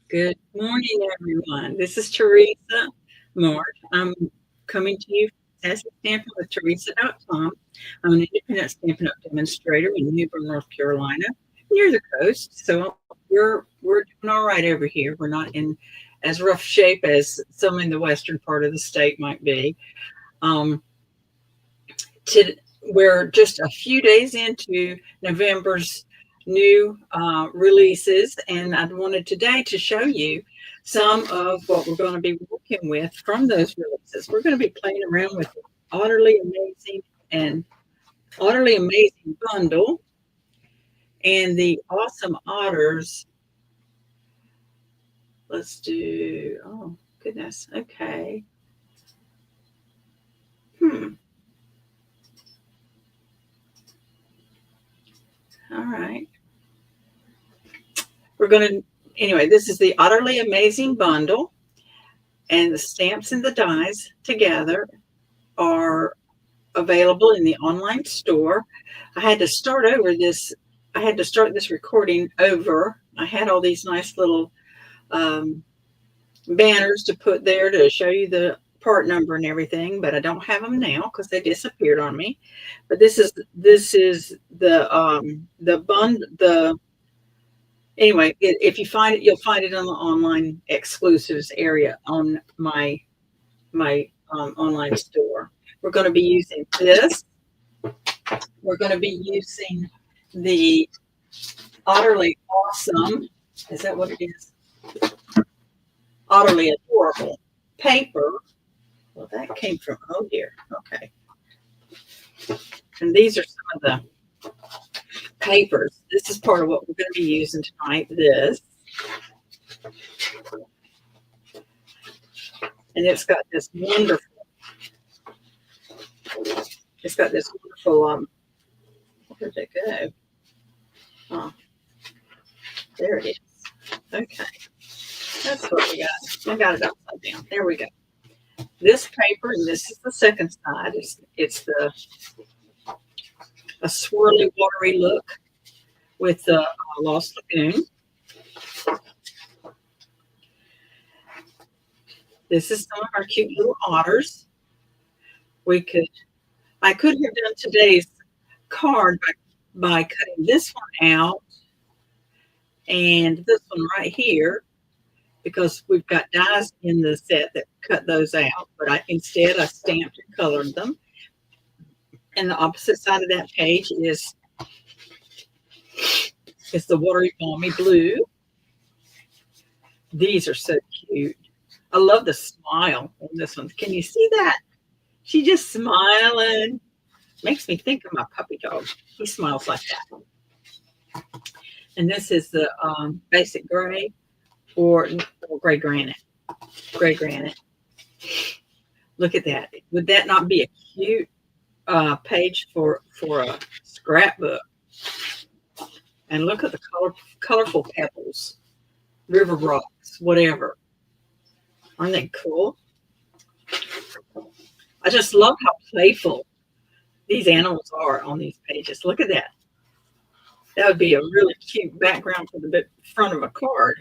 Good morning, everyone. This is Teresa Moore. I'm coming to you from Sassy Stamping with Teresa.com. I'm an independent Stampin' Up! Demonstrator in Newbern, North Carolina, near the coast. So we're doing all right over here. We're not in as rough shape as some in the western part of the state might be. Um, to, we're just a few days into November's new releases, and I wanted today to show you some of what we're going to be working with from those releases. We're going to be playing around with the Otterly Amazing and Otterly Amazing Bundle and the Awesome Otters. Let's do, oh goodness, okay. Hmm, all right. We're going to, anyway, this is the Otterly Amazing Bundle, and the stamps and the dies together are available in the online store. I had to start over this. I had to start this recording over. I had all these nice little um, banners to put there to show you the part number and everything, but I don't have them now because they disappeared on me. But this is the the anyway. If you find it, you'll find it on the online exclusives area on my online store. We're going to be using this. We're going to be using the Otterly Awesome. Is that what it is? Otterly Adorable paper. Well, that came from, oh dear. Okay. And these are some of the papers. This is part of what we're going to be using tonight. This. And it's got this wonderful, where did it go? Oh, there it is. Okay. That's what we got. I got it upside down. There we go. This paper, and this is the second side. It's the a swirly, watery look with the Lost Lagoon. This is some of our cute little otters. I could have done today's card by cutting this one out and this one right here because we've got dies in the set that cut those out. But instead I stamped and colored them. And the opposite side of that page is the watery balmy blue. These are so cute. I love the smile on this one. Can you see that? She just smiling. Makes me think of my puppy dog. He smiles like that. And this is the basic gray or gray granite. Gray granite. Look at that. Would that not be a cute page for a scrapbook? And look at the colorful pebbles, river rocks, whatever. Aren't they cool? I just love how playful these animals are on these pages. Look at that. That would be a really cute background for the front of a card.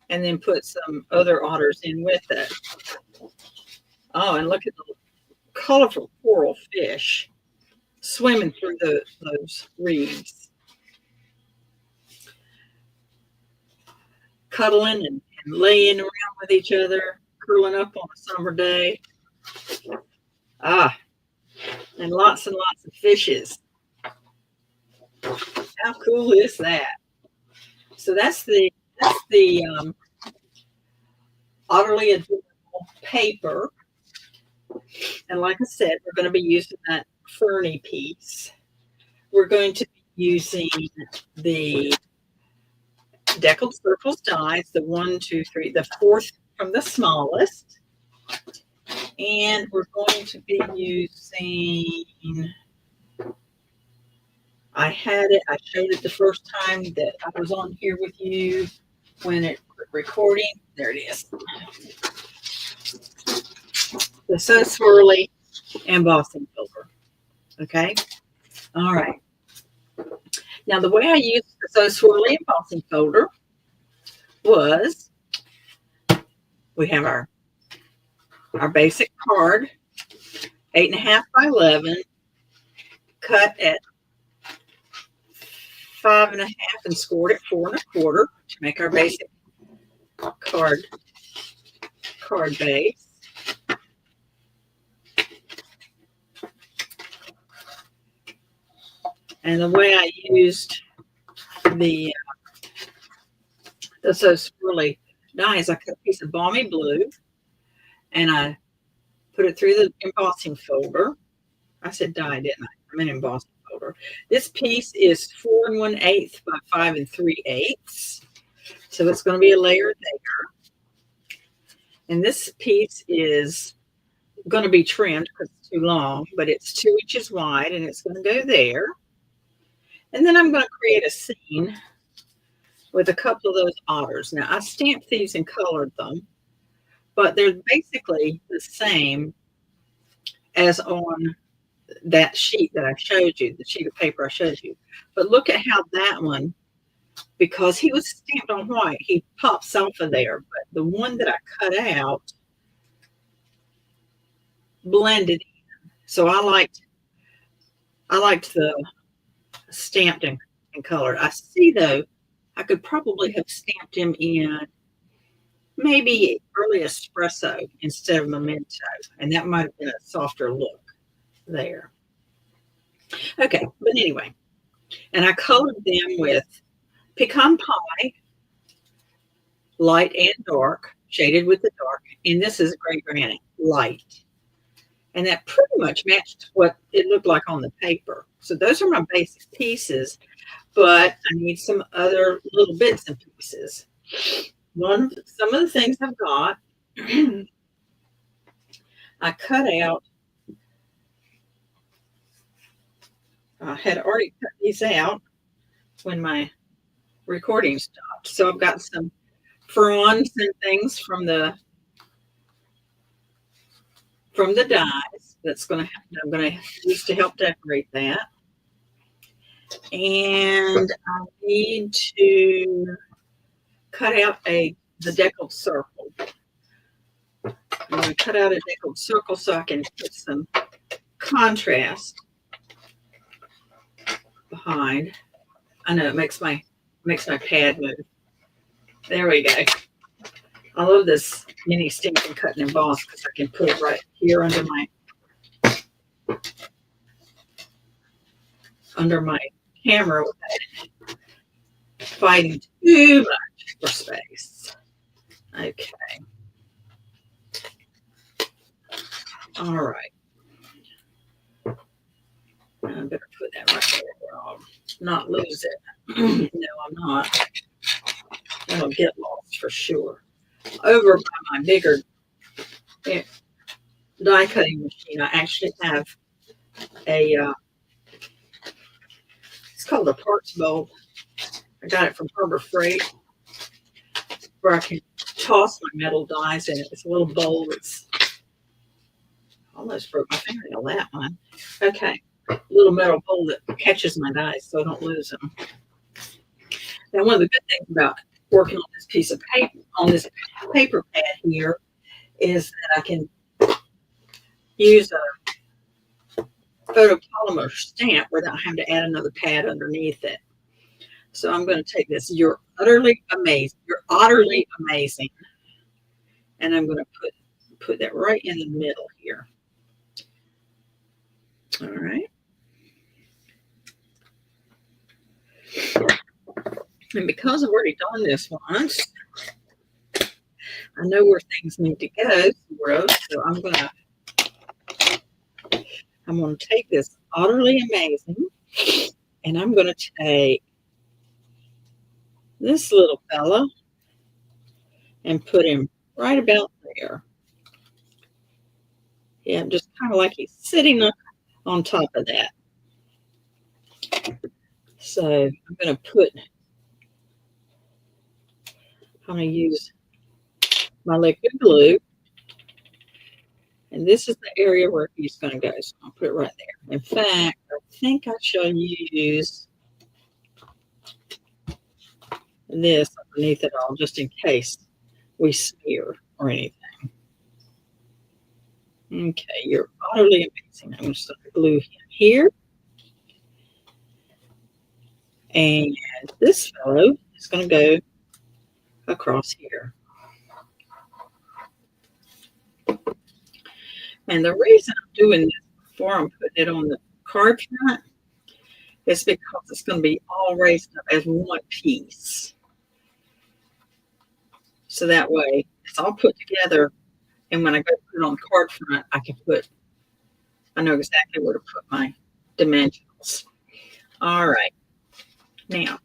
And then put some other otters in with it. Oh, and look at the colorful coral fish swimming through those reeds. Cuddling and laying around with each other, curling up on a summer day. Ah, and lots of fishes. How cool is that? So that's the Otterly Adorable paper. And like I said, we're going to be using that ferny piece. We're going to be using the Deckled Circles dies, the 1, 2, 3, the fourth from the smallest. And we're going to be using, I showed it the first time that I was on here with you when it recording. There it is. The So Swirly embossing folder. Okay. All right. Now the way I used the So Swirly embossing folder was We have our basic card, 8.5 by 11, cut at 5.5 and scored at 4.25 to make our basic card base. And the way I used the so swirly die is I cut a piece of balmy blue and I put it through the embossing folder. I said die, didn't I? I'm in embossing folder. This piece is 4 1/8 by 5 3/8. So it's going to be a layer there. And this piece is going to be trimmed because it's too long, but it's 2 inches wide and it's going to go there. And then I'm going to create a scene with a couple of those otters. Now, I stamped these and colored them, but they're basically the same as on that sheet that I showed you, the sheet of paper I showed you. But look at how that one, because he was stamped on white, he pops off of there. But the one that I cut out blended in. So I liked the stamped and colored. I see, though, I could probably have stamped him in maybe early espresso instead of memento, and that might have been a softer look there. Okay, but anyway, and I colored them with pecan pie, light and dark, shaded with the dark, and this is gray granite, light. And that pretty much matched what it looked like on the paper. So those are my basic pieces, but I need some other little bits and pieces. Some of the things I've got, I cut out. I had already cut these out when my recording stopped. So I've got some fronds and things from the dies I'm going to use to help decorate that. And I need to cut out the deckled circle. I'm going to cut out a deckled circle so I can put some contrast behind. I know it makes my pad move. There we go. I love this mini Stampin' Cut and Emboss because I can put it right here under my camera without fighting too much for space. Okay. All right. I better put that right there where I'll not lose it. No, I'm not. It'll get lost for sure. Over by my bigger die cutting machine, I actually have it's called a parts bowl. I got it from Harbor Freight, where I can toss my metal dies in it. It's a little bowl that's almost broke my fingernail, that one. Okay, little metal bowl that catches my dies so I don't lose them. Now, one of the good things about working on this piece of paper, on this paper pad here, is that I can use a photopolymer stamp without having to add another pad underneath it. So I'm going to take this, You're Utterly Amazing, and I'm going to put that right in the middle here. All right. And because I've already done this once, I know where things need to go, sort of. So I'm going to take this Otterly Amazing, and I'm going to take this little fella and put him right about there. Yeah, just kind of like he's sitting on top of that. So I'm going to use my liquid glue, and this is the area where he's going to go. So I'll put it right there. In fact, I think I shall use this underneath it all, just in case we smear. or anything. Okay, you're utterly amazing. I'm going to start to glue him here. And this fellow is going to go across here. And the reason I'm doing this before I'm putting it on the card front is because it's going to be all raised up as one piece. So that way it's all put together. And when I go put it on the card front, I know exactly where to put my dimensionals. All right. Now,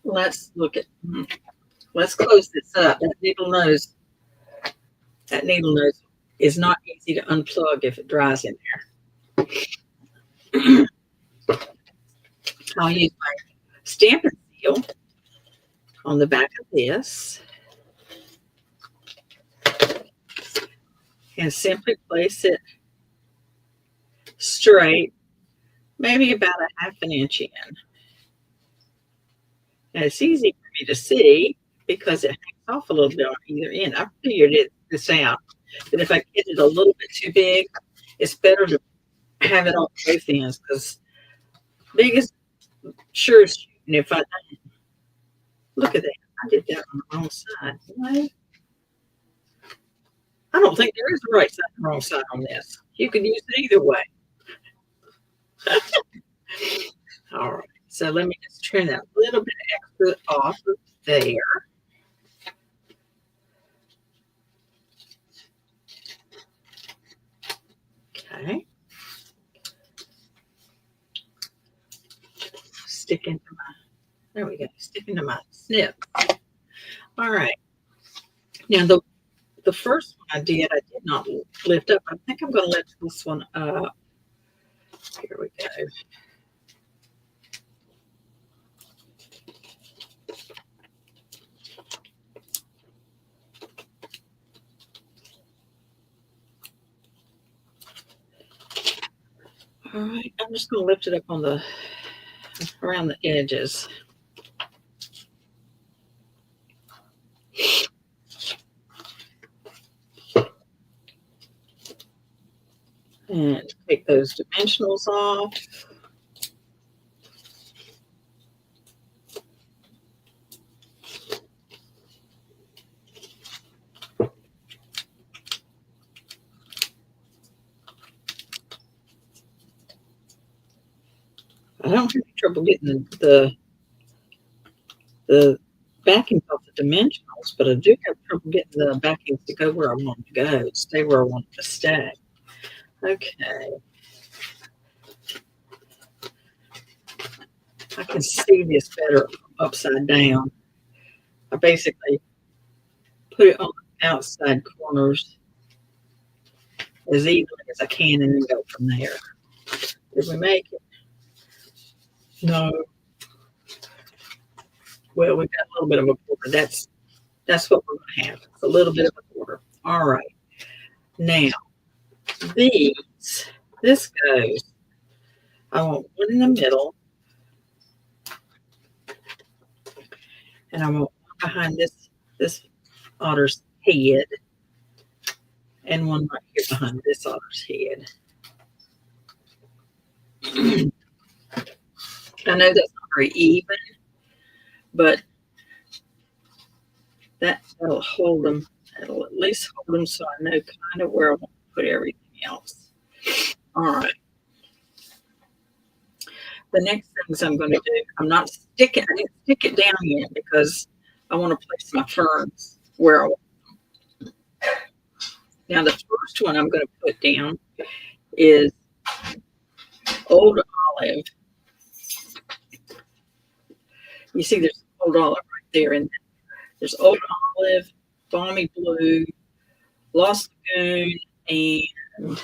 let's close this up. That needle nose is not easy to unplug if it dries in there. I'll use my Stampin' Seal on the back of this and simply place it straight, maybe about a half an inch in. Now it's easy for me to see because it hangs off a little bit on either end. I figured this out, that if I get it a little bit too big, it's better to have it on both ends because big is sure as shooting. If I look at that, I did that on the wrong side. No, I don't think there is a right side and wrong side on this. You can use it either way. All right, so let me just trim that little bit extra off of there. Okay. Stick into my snip. All right. Now the first one I did not lift up. I think I'm going to lift this one up. Here we go. All right, I'm just going to lift it up around the edges. And take those dimensionals off. I don't have any trouble getting the backings off the dimensionals, but I do have trouble getting the backings to go where I want them to go, stay where I want them to stay. Okay. I can see this better upside down. I basically put it on the outside corners as evenly as I can and then go from there. Did we make it? No. Well, we've got a little bit of a border. That's what we're going to have. It's a little bit of a border. All right. Now, this goes. I want one in the middle. And I want one behind this otter's head. And one right here behind this otter's head. I know that's not very even, but that'll hold them. That'll at least hold them so I know kind of where I want to put everything else. All right. The next things I'm going to do, I didn't stick it down yet because I want to place my ferns where I want them. Now, the first one I'm going to put down is Old Olive. You see there's Old Olive right there, and there's Old Olive, Balmy Blue, Lost Lagoon, and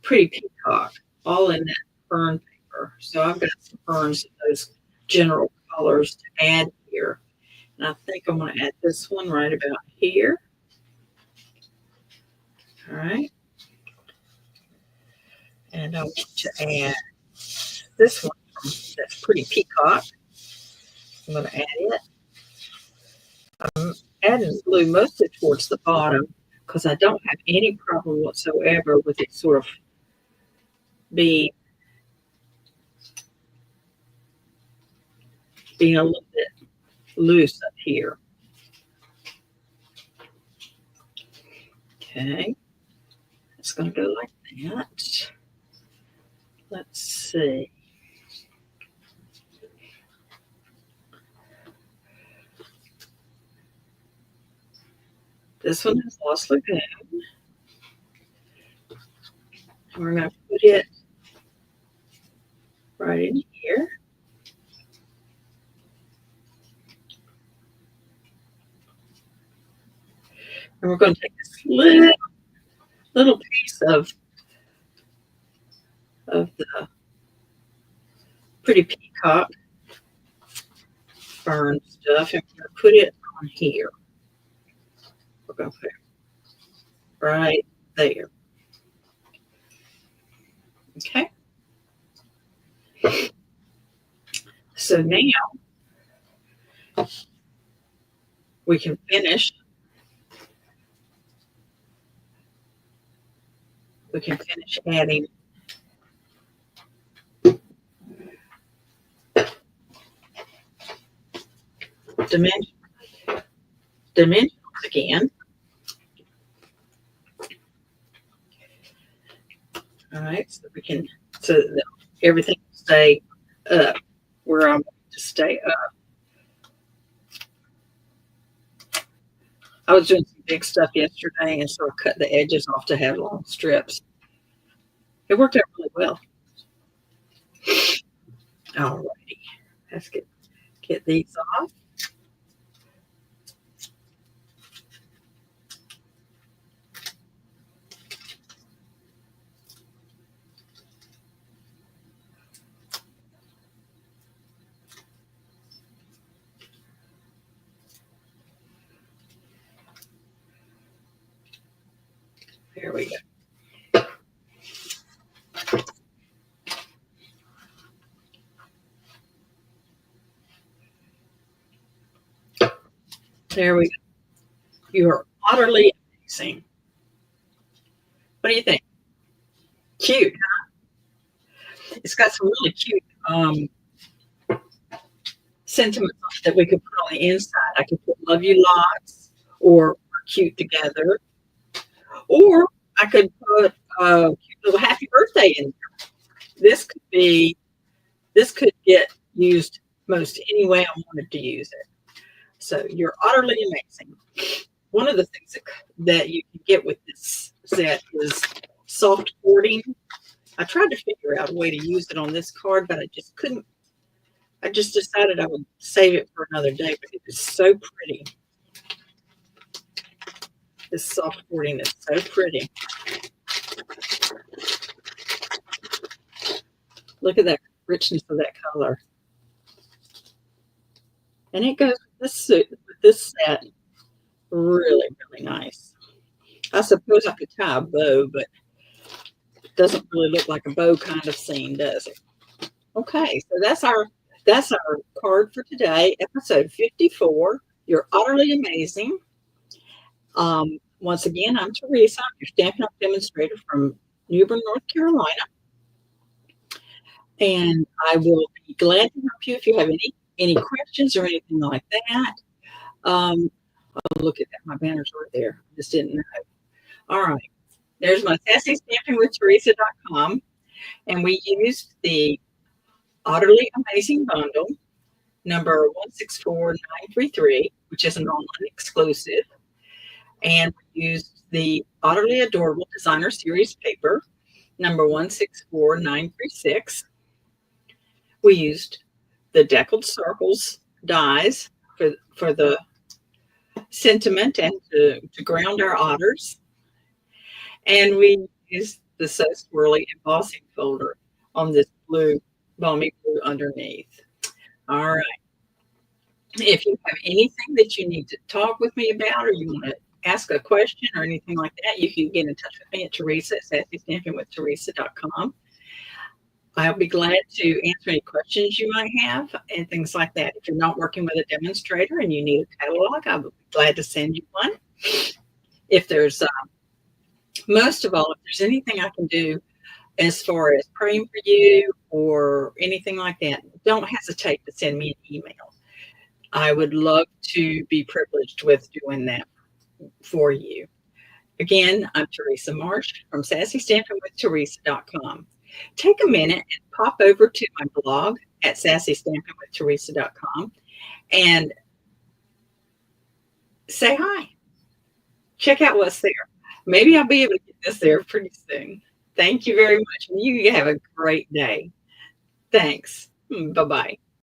Pretty Peacock, all in that fern paper. So I've got some ferns of those general colors to add here. And I think I'm going to add this one right about here. All right. And I want to add this one that's Pretty Peacock. I'm going to add it. I'm adding glue mostly towards the bottom because I don't have any problem whatsoever with it sort of being a little bit loose up here. Okay, it's going to go like that. Let's see. This one has lost lagoon. And we're going to put it right in here. And we're going to take this little piece of the pretty peacock fern stuff, and we're going to put it on here. We're going to put it right there. Okay. So now we can finish. We can finish adding dimensionals again. All right, so that everything will stay up where I want it to stay up. I was doing some big stuff yesterday, and so I cut the edges off to have long strips. It worked out really well. All righty, let's get these off. There we go. There we go. You are utterly amazing. What do you think? Cute, huh? It's got some really cute sentiments that we could put on the inside. I could put "Love You Lots" or "Cute Together," or I could put a cute little "Happy Birthday" in there. This could get used most any way I wanted to use it. So you're utterly amazing. One of the things that you can get with this set is soft boarding. I tried to figure out a way to use it on this card, but I just couldn't. I just decided I would save it for another day, but it is so pretty. This soft boarding is so pretty. Look at that richness of that color. And it goes with this set really, really nice. I suppose I could tie a bow, but it doesn't really look like a bow kind of scene, does it? Okay, so that's our card for today, episode 54. You're utterly amazing. Once again, I'm Teresa. I'm your Stampin' Up! Demonstrator from New Bern, North Carolina. And I will be glad to help you if you have any questions or anything like that. Oh, look at that. My banner's right there. I just didn't know. All right. There's my Sassy Stamping with Teresa.com. And we used the Otterly Amazing Bundle, number 164933, which is an online exclusive. And we used the Otterly Adorable Designer Series paper, number 164936. We used the Deckled Circles dies for the sentiment and to ground our otters. And we used the So Swirly embossing folder on this blue, balmy blue underneath. All right. If you have anything that you need to talk with me about, or you want to ask a question or anything like that, you can get in touch with me at Teresa at SassyStampingWithTeresa.com. I'll be glad to answer any questions you might have and things like that. If you're not working with a demonstrator and you need a catalog, I would be glad to send you one. If there's, most of all, if there's anything I can do as far as praying for you or anything like that, don't hesitate to send me an email. I would love to be privileged with doing that for you. Again, I'm Teresa Marsh from SassyStampingWithTeresa.com. Take a minute and pop over to my blog at SassyStampingWithTeresa.com and say hi. Check out what's there. Maybe I'll be able to get this there pretty soon. Thank you very much. You have a great day. Thanks. Bye bye.